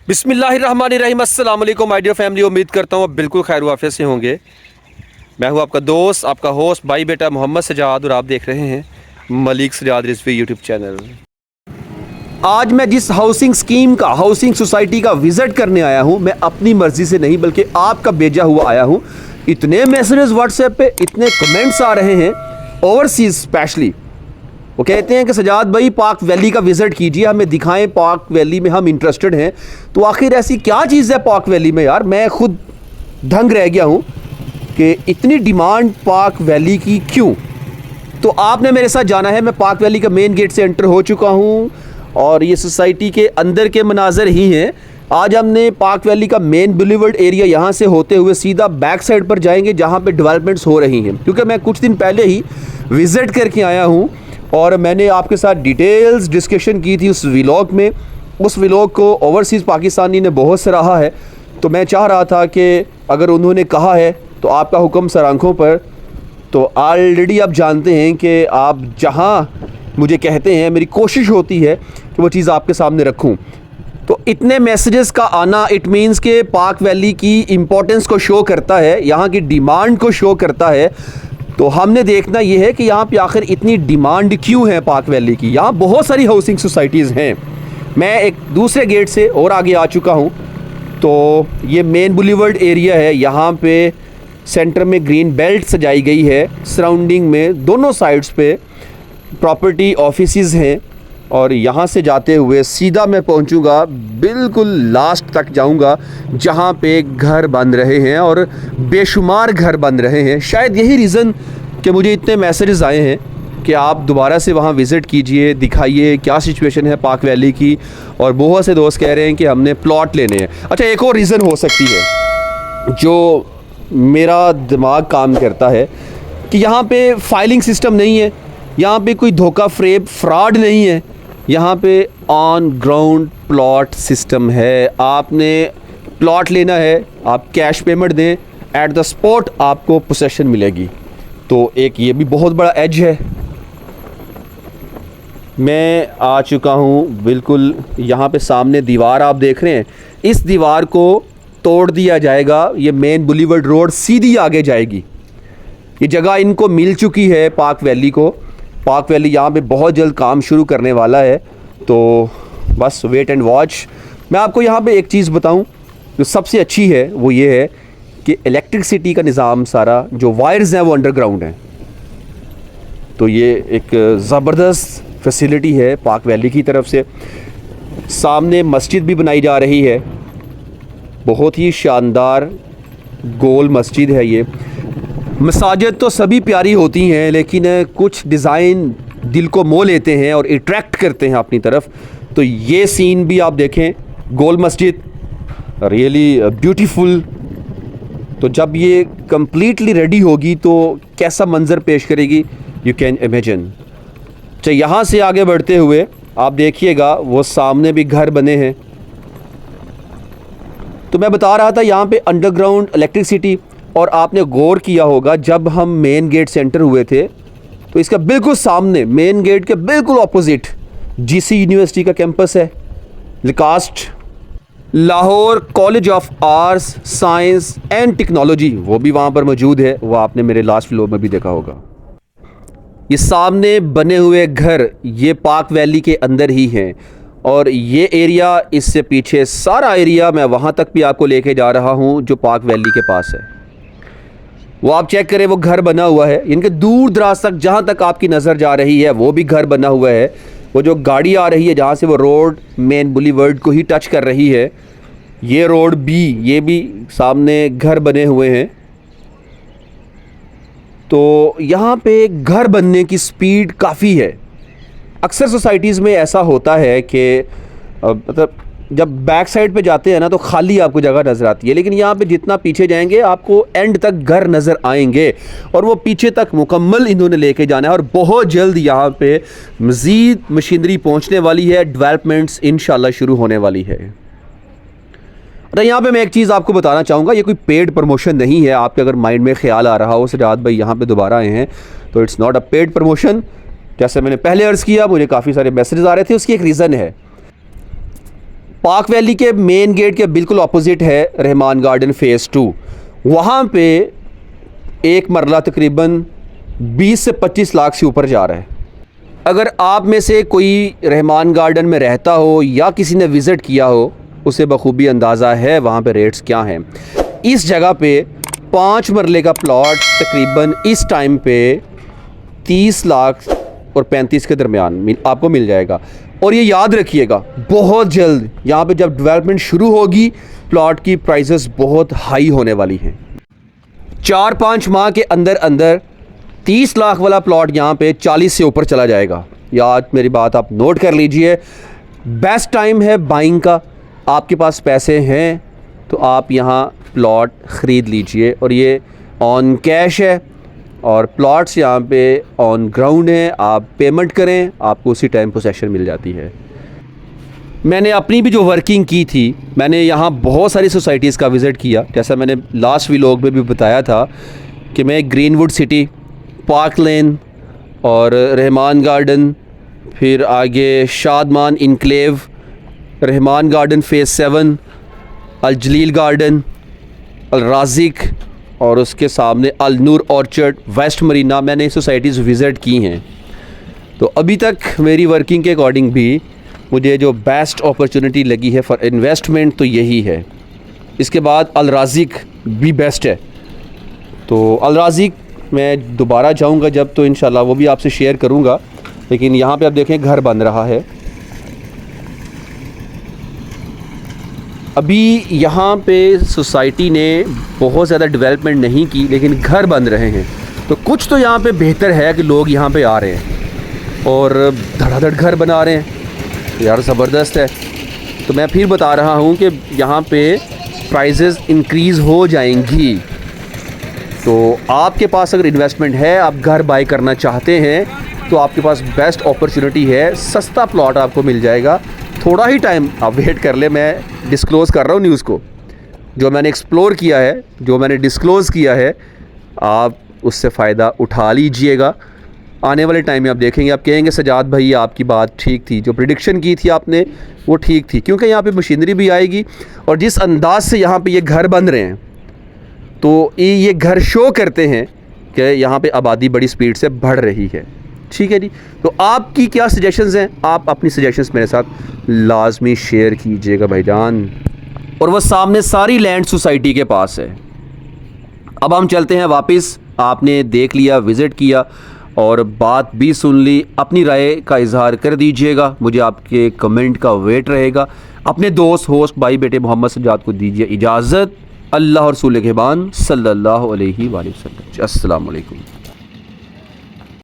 बिस्मिल्लाहिर्रहमानिर्रहीम अस्सलाम वालेकुम माय डियर फैमिली। उम्मीद करता हूँ आप बिल्कुल खैर वाफियत से होंगे। मैं हूँ आपका दोस्त, आपका होस्ट, भाई बेटा मोहम्मद सजाद, और आप देख रहे हैं मलिक सजाद रिजवी यूट्यूब चैनल। आज मैं जिस हाउसिंग स्कीम का, हाउसिंग सोसाइटी का विज़िट करने आया हूँ, मैं अपनी मर्ज़ी से नहीं बल्कि आपका भेजा हुआ आया हूँ। इतने मैसेजेस व्हाट्सएप पे, इतने कमेंट्स आ रहे हैं ओवरसीज़ स्पेशली। वो कहते हैं कि सजाद भाई पाक वैली का विज़िट कीजिए, हमें दिखाएं पाक वैली में, हम इंटरेस्टेड हैं। तो आखिर ऐसी क्या चीज़ है पाक वैली में यार, मैं खुद दंग रह गया हूँ कि इतनी डिमांड पाक वैली की क्यों। तो आपने मेरे साथ जाना है। मैं पाक वैली का मेन गेट से एंटर हो चुका हूँ और ये सोसाइटी के अंदर के मनाजर ही हैं। आज हमने पाक वैली का मेन बुलेवर्ड एरिया यहाँ से होते हुए सीधा बैक साइड पर जाएंगे जहाँ पे डेवलपमेंट्स हो रही हैं, क्योंकि मैं कुछ दिन पहले ही विज़िट करके आया हूँ और मैंने आपके साथ डिटेल्स डिस्कशन की थी उस व्लॉग में। उस व्लॉग को ओवरसीज़ पाकिस्तानी ने बहुत सराहा है, तो मैं चाह रहा था कि अगर उन्होंने कहा है तो आपका हुक्म सर आँखों पर। तो ऑलरेडी आप जानते हैं कि आप जहाँ मुझे कहते हैं, मेरी कोशिश होती है कि वो चीज़ आपके सामने रखूं। तो इतने मैसेजेस का आना इट मीन्स के पाक वैली की इम्पोर्टेंस को शो करता है, यहाँ की डिमांड को शो करता है। तो हमने देखना ये है कि यहाँ पे आखिर इतनी डिमांड क्यों है पाक वैली की। यहाँ बहुत सारी हाउसिंग सोसाइटीज़ हैं। मैं एक दूसरे गेट से और आगे आ चुका हूँ। तो ये मेन बुलेवर्ड एरिया है, यहाँ पे सेंटर में ग्रीन बेल्ट सजाई गई है, सराउंडिंग में दोनों साइड्स पे प्रॉपर्टी ऑफिसेज हैं। और यहाँ से जाते हुए सीधा मैं पहुँचूँगा, बिल्कुल लास्ट तक जाऊँगा जहाँ पे घर बन रहे हैं और बेशुमार घर बन रहे हैं। शायद यही रीज़न कि मुझे इतने मैसेजेस आए हैं कि आप दोबारा से वहाँ विज़िट कीजिए, दिखाइए क्या सिचुएशन है पाक वैली की। और बहुत से दोस्त कह रहे हैं कि हमने प्लॉट लेने हैं। अच्छा, एक और रीज़न हो सकती है जो मेरा दिमाग काम करता है कि यहाँ पे फाइलिंग सिस्टम नहीं है, यहाँ पे कोई धोखा फ्रेब फ्रॉड नहीं है, यहाँ पे ऑन ग्राउंड प्लॉट सिस्टम है। आपने प्लॉट लेना है, आप कैश पेमेंट दें, एट द स्पॉट आपको पोसेशन मिलेगी। तो एक ये भी बहुत बड़ा एज है। मैं आ चुका हूँ बिल्कुल, यहाँ पे सामने दीवार आप देख रहे हैं, इस दीवार को तोड़ दिया जाएगा। ये मेन बुलेवर्ड रोड सीधी आगे जाएगी। ये जगह इनको मिल चुकी है पाक वैली को। पाक वैली यहाँ पे बहुत जल्द काम शुरू करने वाला है, तो बस वेट एंड वॉच। मैं आपको यहाँ पे एक चीज़ बताऊँ जो सबसे अच्छी है, वो ये है कि इलेक्ट्रिसिटी का निज़ाम सारा, जो वायर्स हैं वो अंडरग्राउंड हैं। तो ये एक ज़बरदस्त फैसिलिटी है पाक वैली की तरफ से। सामने मस्जिद भी बनाई जा रही है, बहुत ही शानदार गोल मस्जिद है ये। मसाजिद तो सभी प्यारी होती हैं, लेकिन कुछ डिज़ाइन दिल को मोह लेते हैं और अट्रैक्ट करते हैं अपनी तरफ। तो ये सीन भी आप देखें, गोल मस्जिद रियली ब्यूटीफुल। तो जब ये कम्प्लीटली रेडी होगी तो कैसा मंज़र पेश करेगी, यू कैन इमेजिन। तो यहाँ से आगे बढ़ते हुए आप देखिएगा वो सामने भी घर बने हैं। तो मैं बता रहा था यहाँ पे अंडरग्राउंड इलेक्ट्रिसिटी। और आपने गौर किया होगा जब हम मेन गेट से एंटर हुए थे तो इसका बिल्कुल सामने, मेन गेट के बिल्कुल ऑपोजिट जीसी यूनिवर्सिटी का कैंपस है। लिकास्ट Lahore college of arts science and technology, वो भी वहाँ पर मौजूद है। वो आपने मेरे लास्ट व्लॉग में भी देखा होगा। ये सामने बने हुए घर ये पाक वैली के अंदर ही हैं। और ये एरिया, इससे पीछे सारा एरिया, मैं वहाँ तक भी आपको लेके जा रहा हूँ जो पाक वैली के पास है। वो आप चेक करें, वो घर बना हुआ है। इनके दूर दराज तक जहाँ तक आपकी नज़र जा रही है वो भी घर बना हुआ है। वो जो गाड़ी आ रही है जहाँ से वो रोड मेन बुलेवर्ड को ही टच कर रही है, ये रोड भी, ये भी सामने घर बने हुए हैं। तो यहाँ पे घर बनने की स्पीड काफ़ी है। अक्सर सोसाइटीज़ में ऐसा होता है कि मतलब जब बैक साइड पे जाते हैं ना तो खाली आपको जगह नज़र आती है, लेकिन यहाँ पे जितना पीछे जाएंगे आपको एंड तक घर नज़र आएंगे। और वो पीछे तक मुकम्मल इन्होंने लेके जाना है। और बहुत जल्द यहाँ पे मज़ीद मशीनरी पहुँचने वाली है, डेवलपमेंट्स इंशाल्लाह शुरू होने वाली है। और यहाँ पे मैं एक चीज़ आपको बताना चाहूँगा, ये कोई पेड प्रमोशन नहीं है। आपके अगर माइंड में ख्याल आ रहा हो सजाद भाई यहाँ पे दोबारा आए हैं, तो it's not a paid promotion. जैसे मैंने पहले अर्ज़ किया, मुझे काफ़ी सारे मैसेजेस आ रहे थे, उसकी एक रीज़न है। पाक वैली के मेन गेट के बिल्कुल अपोजिट है रहमान गार्डन फ़ेज़ 2। वहाँ पे एक मरला तकरीबन 20 से 25 लाख से ऊपर जा रहा है। अगर आप में से कोई रहमान गार्डन में रहता हो या किसी ने विज़िट किया हो, उसे बखूबी अंदाज़ा है वहाँ पे रेट्स क्या हैं। इस जगह पे 5 मरले का प्लॉट तकरीबन इस टाइम पे 30 लाख और 35 के दरमियान आपको मिल जाएगा। और ये याद रखिएगा, बहुत जल्द यहाँ पे जब डेवलपमेंट शुरू होगी प्लॉट की प्राइसेस बहुत हाई होने वाली हैं। 4-5 माह के अंदर अंदर 30 लाख वाला प्लॉट यहाँ पे 40 से ऊपर चला जाएगा। याद मेरी बात आप नोट कर लीजिए। बेस्ट टाइम है बाइंग का। आपके पास पैसे हैं तो आप यहाँ प्लॉट ख़रीद लीजिए। और ये ऑन कैश है और प्लॉट्स यहाँ पे ऑन ग्राउंड हैं। आप पेमेंट करें, आपको उसी टाइम पोसेशन मिल जाती है। मैंने अपनी भी जो वर्किंग की थी, मैंने यहाँ बहुत सारी सोसाइटीज़ का विज़िट किया। जैसा मैंने लास्ट व्लॉग में भी बताया था कि मैं ग्रीनवुड सिटी, पार्क लेन और रहमान गार्डन, फिर आगे Shadman enclave, Rahman garden phase 7, अल जलील गार्डन, अल राज़िक और उसके सामने अल नूर ऑर्चर्ड, वेस्ट मरीना, मैंने सोसाइटीज़ विज़िट की हैं। तो अभी तक मेरी वर्किंग के अकॉर्डिंग भी मुझे जो बेस्ट अपॉर्चुनिटी लगी है फॉर इन्वेस्टमेंट तो यही है। इसके बाद अल राज़िक भी बेस्ट है। तो अल राज़िक मैं दोबारा जाऊंगा जब, तो इंशाल्लाह वो भी आपसे शेयर करूंगा। लेकिन यहाँ पे आप देखें घर बन रहा है। अभी यहाँ पे सोसाइटी ने बहुत ज़्यादा डेवलपमेंट नहीं की, लेकिन घर बन रहे हैं। तो कुछ तो यहाँ पे बेहतर है कि लोग यहाँ पे आ रहे हैं और धड़ाधड़ घर बना रहे हैं। यार ज़बरदस्त है। तो मैं फिर बता रहा हूँ कि यहाँ पे प्राइसेस इंक्रीज़ हो जाएंगी। तो आपके पास अगर इन्वेस्टमेंट है, आप घर बाय करना चाहते हैं, तो आपके पास बेस्ट अपॉर्चुनिटी है। सस्ता प्लॉट आपको मिल जाएगा। थोड़ा ही टाइम आप वेट कर ले। मैं डिस्क्लोज़ कर रहा हूँ न्यूज़ को, जो मैंने एक्सप्लोर किया है, जो मैंने डिस्क्लोज़ किया है, आप उससे फ़ायदा उठा लीजिएगा। आने वाले टाइम में आप देखेंगे, आप कहेंगे सजाद भाई आपकी बात ठीक थी, जो प्रेडिक्शन की थी आपने वो ठीक थी। क्योंकि यहाँ पे मशीनरी भी आएगी और जिस अंदाज से यहाँ पे ये घर बन रहे हैं, तो ये घर शो करते हैं कि यहाँ पे आबादी बड़ी स्पीड से बढ़ रही है। ठीक है जी। तो आपकी क्या सजेशंस हैं? आप अपनी सजेशंस मेरे साथ लाजमी शेयर कीजिएगा भाईजान। और वह सामने सारी लैंड सोसाइटी के पास है। अब हम चलते हैं वापस। आपने देख लिया, विज़िट किया और बात भी सुन ली। अपनी राय का इजहार कर दीजिएगा। मुझे आपके कमेंट का वेट रहेगा। अपने दोस्त, होस्ट, भाई बेटे मोहम्मद सजाद को दीजिए इजाज़त। अल्लाह और रसूल के बान सल्लल्लाहु अलैहि वसल्लम। अस्सलाम वालेकुम।